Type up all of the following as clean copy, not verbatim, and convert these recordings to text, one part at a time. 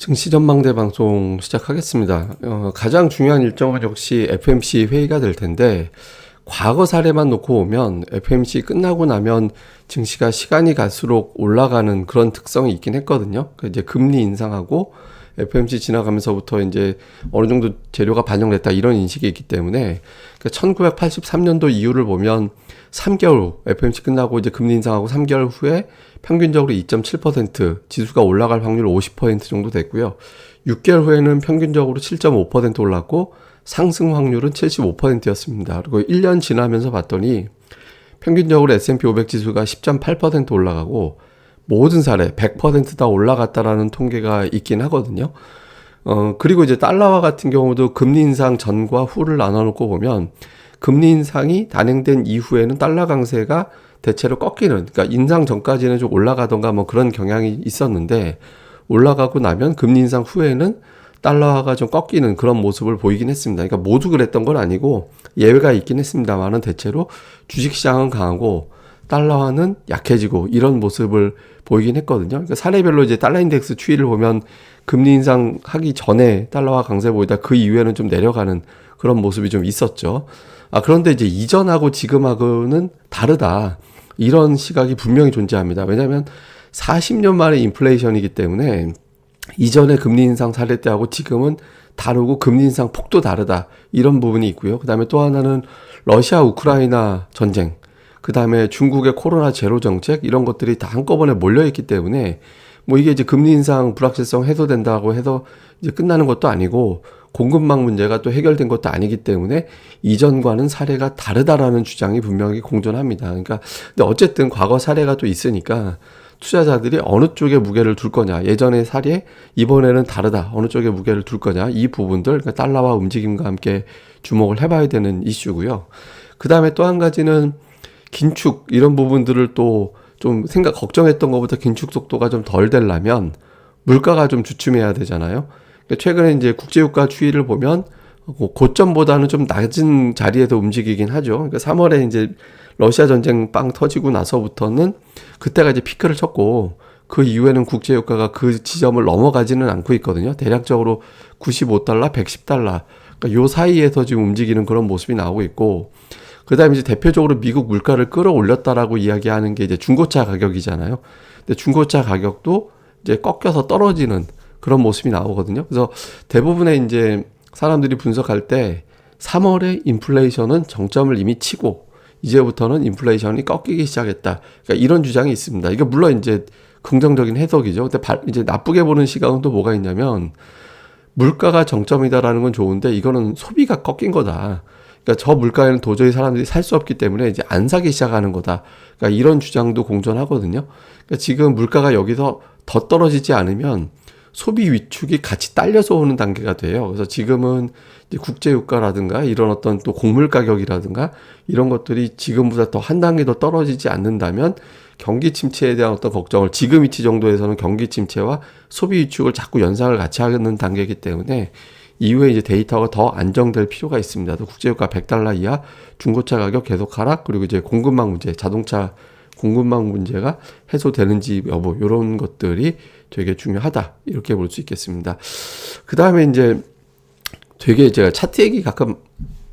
증시 전망대 방송 시작하겠습니다. 가장 중요한 일정은 역시 FMC 회의가 될 텐데, 과거 사례만 놓고 보면 FMC 끝나고 나면 증시가 시간이 갈수록 올라가는 그런 특성이 있긴 했거든요. 이제 금리 인상하고 FMC 지나가면서부터 이제 어느 정도 재료가 반영됐다 이런 인식이 있기 때문에 1983년도 이후를 보면 3개월 후 FMC 끝나고 이제 금리 인상하고 3개월 후에 평균적으로 2.7% 지수가 올라갈 확률 50% 정도 됐고요. 6개월 후에는 평균적으로 7.5% 올랐고 상승 확률은 75%였습니다. 그리고 1년 지나면서 봤더니 평균적으로 S&P 500 지수가 10.8% 올라가고 모든 사례 100%다 올라갔다라는 통계가 있긴 하거든요. 그리고 이제 달러화 같은 경우도 금리 인상 전과 후를 나눠놓고 보면 금리 인상이 단행된 이후에는 달러 강세가 대체로 꺾이는, 그러니까 인상 전까지는 좀 올라가던가 뭐 그런 경향이 있었는데 올라가고 나면 금리 인상 후에는 달러화가 좀 꺾이는 그런 모습을 보이긴 했습니다. 그러니까 모두 그랬던 건 아니고 예외가 있긴 했습니다만은 대체로 주식시장은 강하고 달러화는 약해지고 이런 모습을 보이긴 했거든요. 그러니까 사례별로 이제 달러 인덱스 추이를 보면 금리 인상하기 전에 달러화 강세 보이다 그 이후에는 좀 내려가는 그런 모습이 좀 있었죠. 그런데 이제 이전하고 지금하고는 다르다. 이런 시각이 분명히 존재합니다. 왜냐하면 40년 만에 인플레이션이기 때문에 이전의 금리 인상 사례 때하고 지금은 다르고 금리 인상 폭도 다르다. 이런 부분이 있고요. 그 다음에 또 하나는 러시아 우크라이나 전쟁, 그 다음에 중국의 코로나 제로 정책 이런 것들이 다 한꺼번에 몰려있기 때문에 뭐 이게 이제 금리 인상 불확실성 해소된다고 해서 이제 끝나는 것도 아니고 공급망 문제가 또 해결된 것도 아니기 때문에 이전과는 사례가 다르다라는 주장이 분명히 공존합니다. 그러니까 근데 어쨌든 과거 사례가 또 있으니까 투자자들이 어느 쪽에 무게를 둘 거냐, 예전의 사례 이번에는 다르다, 어느 쪽에 무게를 둘 거냐, 이 부분들 그러니까 달러와 움직임과 함께 주목을 해봐야 되는 이슈고요. 그 다음에 또 한 가지는 긴축 이런 부분들을 또 좀 걱정했던 것보다 긴축 속도가 좀 덜 되려면 물가가 좀 주춤해야 되잖아요. 그러니까 최근에 이제 국제유가 추이를 보면 고점보다는 좀 낮은 자리에서 움직이긴 하죠. 그러니까 3월에 이제 러시아 전쟁 빵 터지고 나서부터는 그때가 이제 피크를 쳤고 그 이후에는 국제유가가 그 지점을 넘어가지는 않고 있거든요. 대략적으로 95달러, 110달러. 그러니까 요 사이에서 지금 움직이는 그런 모습이 나오고 있고 그 다음에 이제 대표적으로 미국 물가를 끌어올렸다라고 이야기하는 게 이제 중고차 가격이잖아요. 근데 중고차 가격도 이제 꺾여서 떨어지는 그런 모습이 나오거든요. 그래서 대부분의 이제 사람들이 분석할 때 3월에 인플레이션은 정점을 이미 치고 이제부터는 인플레이션이 꺾이기 시작했다. 그러니까 이런 주장이 있습니다. 이게 물론 이제 긍정적인 해석이죠. 근데 이제 나쁘게 보는 시각은 또 뭐가 있냐면 물가가 정점이다라는 건 좋은데 이거는 소비가 꺾인 거다. 그러니까 저 물가에는 도저히 사람들이 살 수 없기 때문에 이제 안 사기 시작하는 거다. 그러니까 이런 주장도 공존하거든요. 그러니까 지금 물가가 여기서 더 떨어지지 않으면 소비 위축이 같이 딸려서 오는 단계가 돼요. 그래서 지금은 이제 국제유가라든가 이런 어떤 또 곡물 가격이라든가 이런 것들이 지금보다 더 한 단계 더 떨어지지 않는다면 경기 침체에 대한 어떤 걱정을 지금 위치 정도에서는 경기 침체와 소비 위축을 자꾸 연상을 같이 하는 단계이기 때문에 이후에 이제 데이터가 더 안정될 필요가 있습니다. 국제유가 100달러 이하, 중고차 가격 계속 하락, 그리고 이제 공급망 문제, 자동차 공급망 문제가 해소되는지 여부 이런 것들이 되게 중요하다 이렇게 볼 수 있겠습니다. 그 다음에 이제 되게 제가 차트 얘기 가끔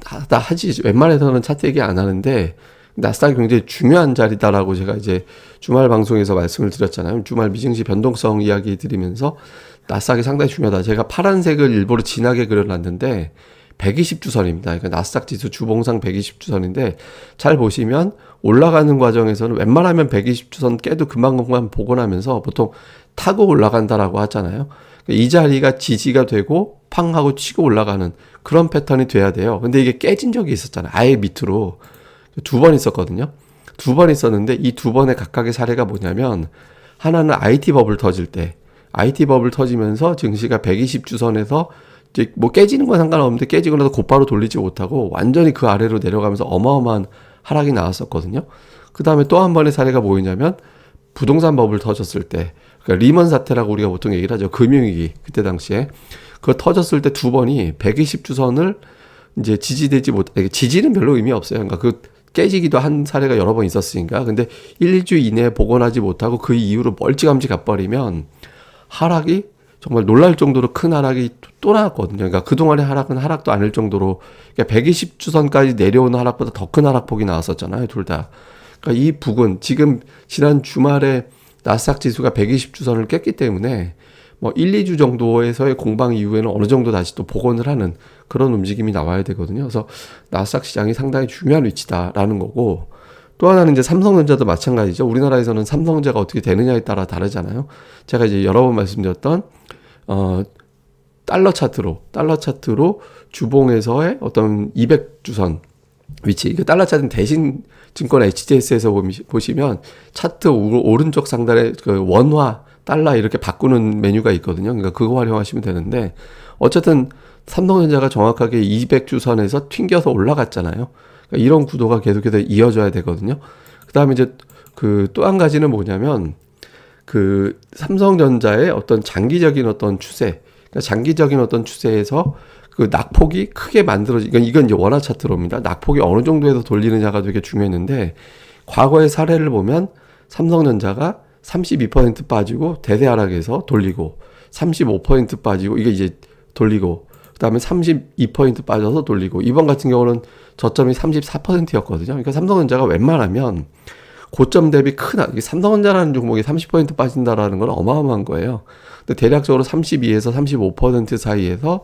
하지 웬만해서는 차트 얘기 안 하는데 나스닥이 굉장히 중요한 자리다라고 제가 이제 주말 방송에서 말씀을 드렸잖아요. 주말 미증시 변동성 이야기 드리면서 나스닥이 상당히 중요하다. 제가 파란색을 일부러 진하게 그려놨는데 120주선입니다. 그러니까 나스닥 지수 주봉상 120주선인데 잘 보시면 올라가는 과정에서는 웬만하면 120주선 깨도 금방금방 복원하면서 보통 타고 올라간다라고 하잖아요. 그러니까 이 자리가 지지가 되고 팡 하고 치고 올라가는 그런 패턴이 돼야 돼요. 근데 이게 깨진 적이 있었잖아요. 아예 밑으로. 두 번 있었거든요. 두 번 있었는데 이 두 번의 각각의 사례가 뭐냐면 하나는 IT 버블 터질 때 IT 버블 터지면서 증시가 120주선에서 이제 뭐 깨지는 건 상관없는데 깨지고 나서 곧바로 돌리지 못하고 완전히 그 아래로 내려가면서 어마어마한 하락이 나왔었거든요. 그 다음에 또 한 번의 사례가 뭐였냐면 부동산 버블 터졌을 때 그러니까 리먼 사태라고 우리가 보통 얘기를 하죠. 금융위기 그때 당시에 그거 터졌을 때 두 번이 120주선을 이제 지지되지 지지는 별로 의미 없어요. 그러니까 그 깨지기도 한 사례가 여러 번 있었으니까. 근데 1, 2주 이내에 복원하지 못하고 그 이후로 멀찌감치 가버리면 하락이 정말 놀랄 정도로 큰 하락이 또 나왔거든요. 그러니까 그동안의 하락은 하락도 아닐 정도로, 그러니까 120주선까지 내려오는 하락보다 더 큰 하락폭이 나왔었잖아요, 둘 다. 그러니까 이 부근, 지금 지난 주말에 나스닥 지수가 120주선을 깼기 때문에 뭐 1, 2주 정도에서의 공방 이후에는 어느 정도 다시 또 복원을 하는 그런 움직임이 나와야 되거든요. 그래서 나스닥 시장이 상당히 중요한 위치다라는 거고, 또 하나는 이제 삼성전자도 마찬가지죠. 우리나라에서는 삼성전자가 어떻게 되느냐에 따라 다르잖아요. 제가 이제 여러 번 말씀드렸던 달러 차트로 주봉에서의 어떤 200주선 위치, 이게 달러 차트는 대신 증권 HDS에서 보시면 차트 오른쪽 상단에 그 원화 달러 이렇게 바꾸는 메뉴가 있거든요. 그러니까 그거 활용하시면 되는데, 어쨌든 삼성전자가 정확하게 200주선에서 튕겨서 올라갔잖아요. 그러니까 이런 구도가 계속해서 이어져야 되거든요. 그 다음에 이제 그 또 한 가지는 뭐냐면, 그 삼성전자의 어떤 장기적인 어떤 추세, 그러니까 장기적인 어떤 추세에서 그 낙폭이 크게 이건 이제 원화 차트로입니다. 낙폭이 어느 정도에서 돌리느냐가 되게 중요했는데, 과거의 사례를 보면 삼성전자가 32% 빠지고 대대 하락에서 돌리고, 35% 빠지고 이게 이제 돌리고, 그 다음에 32% 빠져서 돌리고, 이번 같은 경우는 저점이 34%였거든요. 그러니까 삼성전자가 웬만하면 고점 대비 이게 삼성전자라는 종목이 30% 빠진다라는 건 어마어마한 거예요. 근데 대략적으로 32에서 35% 사이에서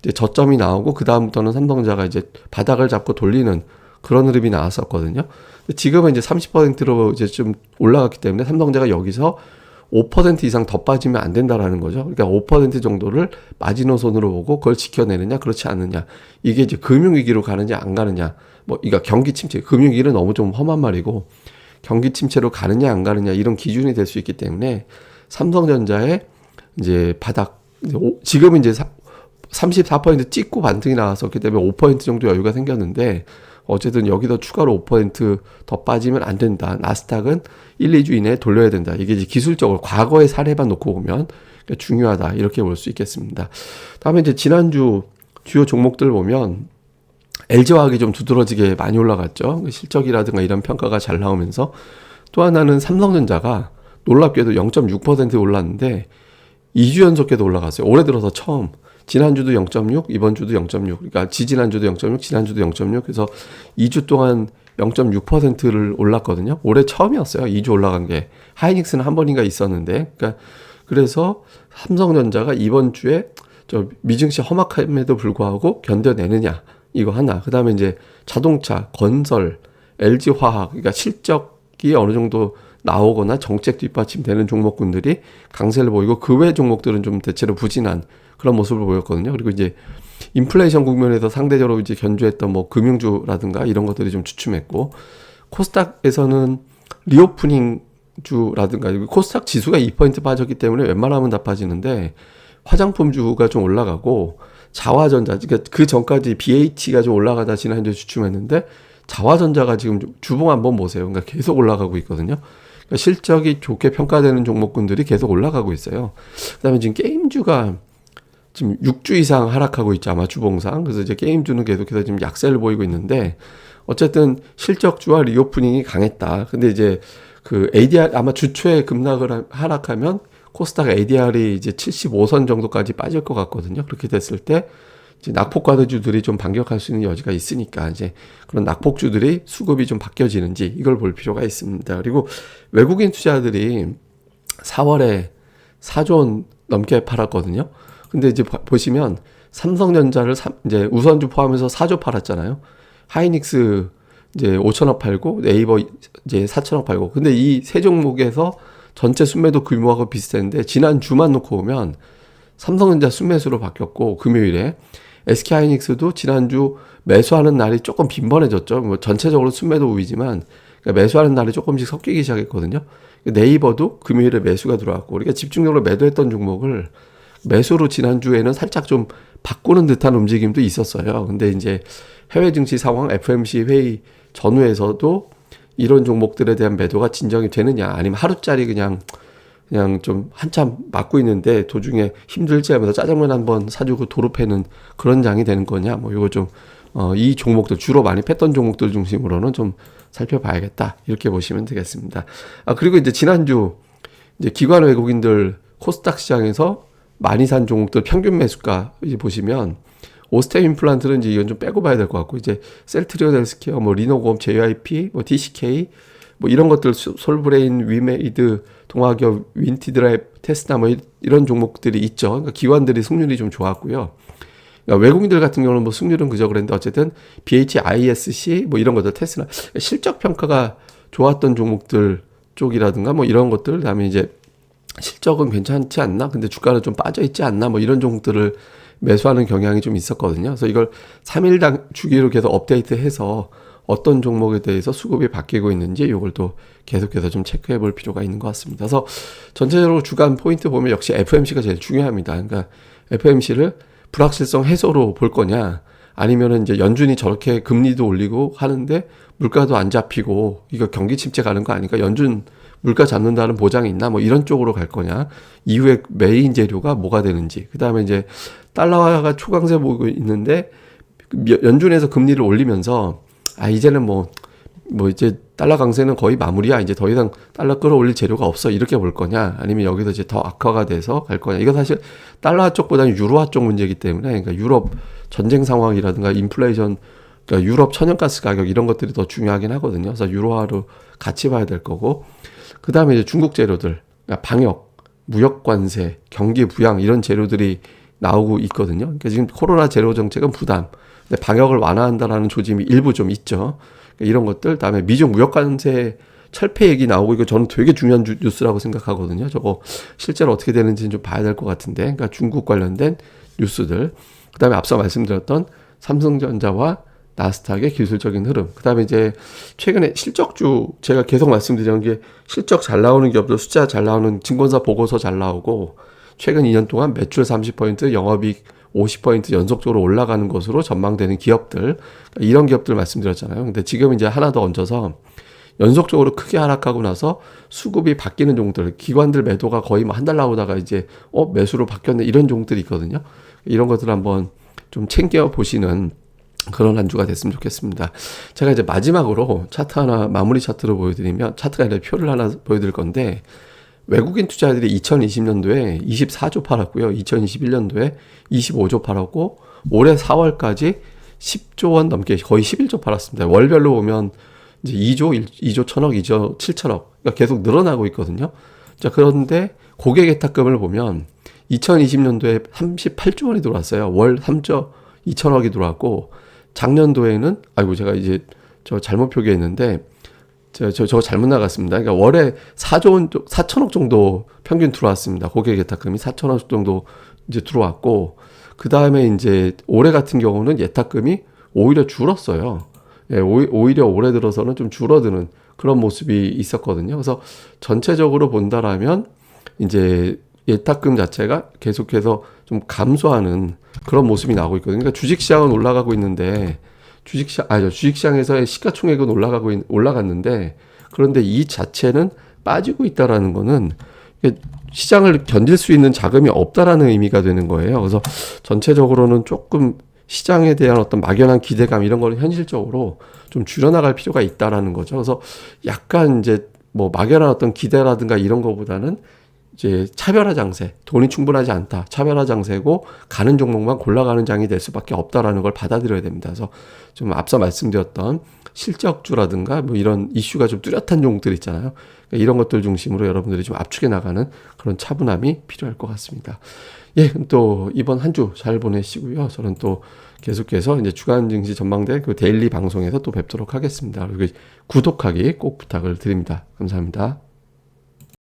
이제 저점이 나오고, 그 다음부터는 삼성전자가 이제 바닥을 잡고 돌리는 그런 흐름이 나왔었거든요. 근데 지금은 이제 30%로 이제 좀 올라갔기 때문에 삼성전자가 여기서 5% 이상 더 빠지면 안 된다라는 거죠. 그러니까 5% 정도를 마지노선으로 보고 그걸 지켜내느냐, 그렇지 않느냐. 이게 이제 금융위기로 가느냐, 안 가느냐. 뭐, 이거 경기 침체, 금융위기는 너무 좀 험한 말이고, 경기 침체로 가느냐, 안 가느냐, 이런 기준이 될 수 있기 때문에 삼성전자의 이제 바닥, 지금은 이제 34% 찍고 반등이 나왔었기 때문에 5% 정도 여유가 생겼는데, 어쨌든 여기서 추가로 5% 더 빠지면 안 된다. 나스닥은 1, 2주 이내에 돌려야 된다. 이게 이제 기술적으로 과거의 사례만 놓고 보면 중요하다. 이렇게 볼 수 있겠습니다. 다음에 이제 지난주 주요 종목들 보면 LG화학이 좀 두드러지게 많이 올라갔죠. 실적이라든가 이런 평가가 잘 나오면서, 또 하나는 삼성전자가 놀랍게도 0.6% 올랐는데 2주 연속해도 올라갔어요. 올해 들어서 처음. 지난주도 0.6, 이번 주도 0.6, 그러니까 지지난주도 0.6, 지난주도 0.6, 그래서 2주 동안 0.6%를 올랐거든요. 올해 처음이었어요. 2주 올라간 게. 하이닉스는 한 번인가 있었는데, 그러니까 그래서 삼성전자가 이번 주에 저 미증시 험악함에도 불구하고 견뎌내느냐, 이거 하나. 그 다음에 이제 자동차, 건설, LG화학, 그러니까 실적이 어느 정도 나오거나 정책 뒷받침되는 종목군들이 강세를 보이고, 그 외 종목들은 좀 대체로 부진한 그런 모습을 보였거든요. 그리고 이제 인플레이션 국면에서 상대적으로 이제 견주했던 뭐 금융주라든가 이런 것들이 좀 주춤했고, 코스닥에서는 리오프닝 주라든가, 코스닥 지수가 2% 빠졌기 때문에 웬만하면 다 빠지는데, 화장품주가 좀 올라가고, 자화전자, 그러니까 그 전까지 BH가 좀 올라가다 지난주에 주춤했는데, 자화전자가 지금 주봉 한번 보세요. 그러니까 계속 올라가고 있거든요. 그러니까 실적이 좋게 평가되는 종목군들이 계속 올라가고 있어요. 그다음에 지금 게임주가 지금 6주 이상 하락하고 있죠. 아마 주봉상. 그래서 이제 게임주는 계속해서 지금 약세를 보이고 있는데, 어쨌든 실적주와 리오프닝이 강했다. 근데 이제 그 ADR 아마 주초에 급락을 하락하면 코스닥 ADR이 이제 75선 정도까지 빠질 것 같거든요. 그렇게 됐을 때 이제 낙폭과대주들이 좀 반격할 수 있는 여지가 있으니까, 이제 그런 낙폭주들이 수급이 좀 바뀌어지는지 이걸 볼 필요가 있습니다. 그리고 외국인 투자들이 4월에 4조 원 넘게 팔았거든요. 근데 이제 보시면 삼성전자를 이제 우선주 포함해서 4조 팔았잖아요. 하이닉스 이제 5천억 팔고, 네이버 이제 4천억 팔고. 근데 이 세 종목에서 전체 순매도 규모하고 비슷했는데, 지난 주만 놓고 보면 삼성전자 순매수로 바뀌었고, 금요일에 SK하이닉스도 지난주 매수하는 날이 조금 빈번해졌죠. 뭐 전체적으로 순매도 우위지만, 그러니까 매수하는 날이 조금씩 섞이기 시작했거든요. 네이버도 금요일에 매수가 들어왔고, 우리가 집중적으로 매도했던 종목을 매수로 지난주에는 살짝 좀 바꾸는 듯한 움직임도 있었어요. 근데 이제 해외 증시 상황 FOMC 회의 전후에서도 이런 종목들에 대한 매도가 진정이 되느냐, 아니면 하루짜리 그냥 좀 한참 맞고 있는데 도중에 힘들지 하면서 짜장면 한번 사주고 도로 패는 그런 장이 되는 거냐, 뭐 이거 좀 이 종목들, 주로 많이 팼던 종목들 중심으로는 좀 살펴봐야겠다, 이렇게 보시면 되겠습니다. 그리고 이제 지난주 이제 기관 외국인들 코스닥 시장에서 많이 산 종목들 평균 매수가 이제 보시면 오스템 임플란트는 이제 이건 좀 빼고 봐야 될 것 같고 이제 셀트리온 헬스케어, 뭐 리노곰, JYP, 뭐 DCK 뭐 이런 것들 솔브레인, 위메이드, 동화기업, 윈티드라이브, 테스나 뭐 이런 종목들이 있죠. 그러니까 기관들이 승률이 좀 좋았고요. 그러니까 외국인들 같은 경우는 뭐 승률은 그저 그랬는데 어쨌든 BHISC 뭐 이런 것들 테스나 실적 평가가 좋았던 종목들 쪽이라든가 뭐 이런 것들 그다음에 이제 실적은 괜찮지 않나? 근데 주가는 좀 빠져 있지 않나? 뭐 이런 종목들을 매수하는 경향이 좀 있었거든요. 그래서 이걸 3일당 주기로 계속 업데이트해서 어떤 종목에 대해서 수급이 바뀌고 있는지 이걸 또 계속해서 좀 체크해 볼 필요가 있는 것 같습니다. 그래서 전체적으로 주간 포인트 보면 역시 FMC가 제일 중요합니다. 그러니까 FMC를 불확실성 해소로 볼 거냐 아니면은 이제 연준이 저렇게 금리도 올리고 하는데 물가도 안 잡히고 이거 경기 침체 가는 거 아니까 연준 물가 잡는다는 보장이 있나 뭐 이런 쪽으로 갈 거냐 이후에 메인 재료가 뭐가 되는지 그 다음에 이제 달러화가 초강세 보고 있는데 연준에서 금리를 올리면서 이제는 뭐 이제 달러 강세는 거의 마무리야. 이제 더 이상 달러 끌어올릴 재료가 없어. 이렇게 볼 거냐? 아니면 여기서 이제 더 악화가 돼서 갈 거냐? 이거 사실 달러 쪽보다는 유로화 쪽 문제이기 때문에 그러니까 유럽 전쟁 상황이라든가 인플레이션, 그러니까 유럽 천연가스 가격 이런 것들이 더 중요하긴 하거든요. 그래서 유로화로 같이 봐야 될 거고. 그 다음에 이제 중국 재료들, 그러니까 방역, 무역 관세, 경기 부양 이런 재료들이 나오고 있거든요. 그러니까 지금 코로나 제로 정책은 부담. 근데 방역을 완화한다라는 조짐이 일부 좀 있죠. 그러니까 이런 것들, 다음에 미중 무역 관세 철폐 얘기 나오고 이거 저는 되게 중요한 뉴스라고 생각하거든요. 저거 실제로 어떻게 되는지는 좀 봐야 될 것 같은데, 그러니까 중국 관련된 뉴스들, 그다음에 앞서 말씀드렸던 삼성전자와 나스닥의 기술적인 흐름, 그다음에 이제 최근에 실적주 제가 계속 말씀드리는 게 실적 잘 나오는 기업들 숫자 잘 나오는 증권사 보고서 잘 나오고 최근 2년 동안 매출 30%, 영업이익 50% 연속적으로 올라가는 것으로 전망되는 기업들, 이런 기업들 말씀드렸잖아요. 근데 지금 이제 하나 더 얹어서 연속적으로 크게 하락하고 나서 수급이 바뀌는 종목들, 기관들 매도가 거의 뭐 한 달 나오다가 이제 매수로 바뀌었네 이런 종목들이 있거든요. 이런 것들 한번 좀 챙겨 보시는 그런 한 주가 됐으면 좋겠습니다. 제가 이제 마지막으로 차트 하나 마무리 차트로 보여드리면 차트가 아니라 표를 하나 보여드릴 건데 외국인 투자자들이 2020년도에 24조 팔았고요. 2021년도에 25조 팔았고 올해 4월까지 10조 원 넘게 거의 11조 팔았습니다. 월별로 보면 이제 2조 1000억, 2조 7천억. 그러니까 계속 늘어나고 있거든요. 자, 그런데 고객 예탁금을 보면 2020년도에 38조 원이 들어왔어요. 월 3조 2천억이 들어왔고 작년도에는 제가 이제 저 잘못 표기했는데 저 잘못 나갔습니다. 그러니까 월에 4천억 정도 평균 들어왔습니다. 고객 예탁금이 4천억 정도 이제 들어왔고, 그 다음에 이제 올해 같은 경우는 예탁금이 오히려 줄었어요. 예, 오히려 올해 들어서는 좀 줄어드는 그런 모습이 있었거든요. 그래서 전체적으로 본다라면 이제 예탁금 자체가 계속해서 좀 감소하는 그런 모습이 나오고 있거든요. 그러니까 주식시장은 올라가고 있는데 주식시장에서의 시가총액은 올라갔는데 그런데 이 자체는 빠지고 있다라는 거는 시장을 견딜 수 있는 자금이 없다라는 의미가 되는 거예요. 그래서 전체적으로는 조금 시장에 대한 어떤 막연한 기대감 이런 거는 현실적으로 좀 줄여나갈 필요가 있다라는 거죠. 그래서 약간 이제 뭐 막연한 어떤 기대라든가 이런 거보다는 이제 차별화 장세, 돈이 충분하지 않다. 차별화 장세고 가는 종목만 골라가는 장이 될 수밖에 없다라는 걸 받아들여야 됩니다. 그래서 좀 앞서 말씀드렸던 실적주라든가 뭐 이런 이슈가 좀 뚜렷한 종목들 있잖아요. 그러니까 이런 것들 중심으로 여러분들이 좀 압축해 나가는 그런 차분함이 필요할 것 같습니다. 예, 또 이번 한 주 잘 보내시고요. 저는 또 계속해서 이제 주간 증시 전망대 그 데일리 방송에서 또 뵙도록 하겠습니다. 그리고 구독하기 꼭 부탁을 드립니다. 감사합니다.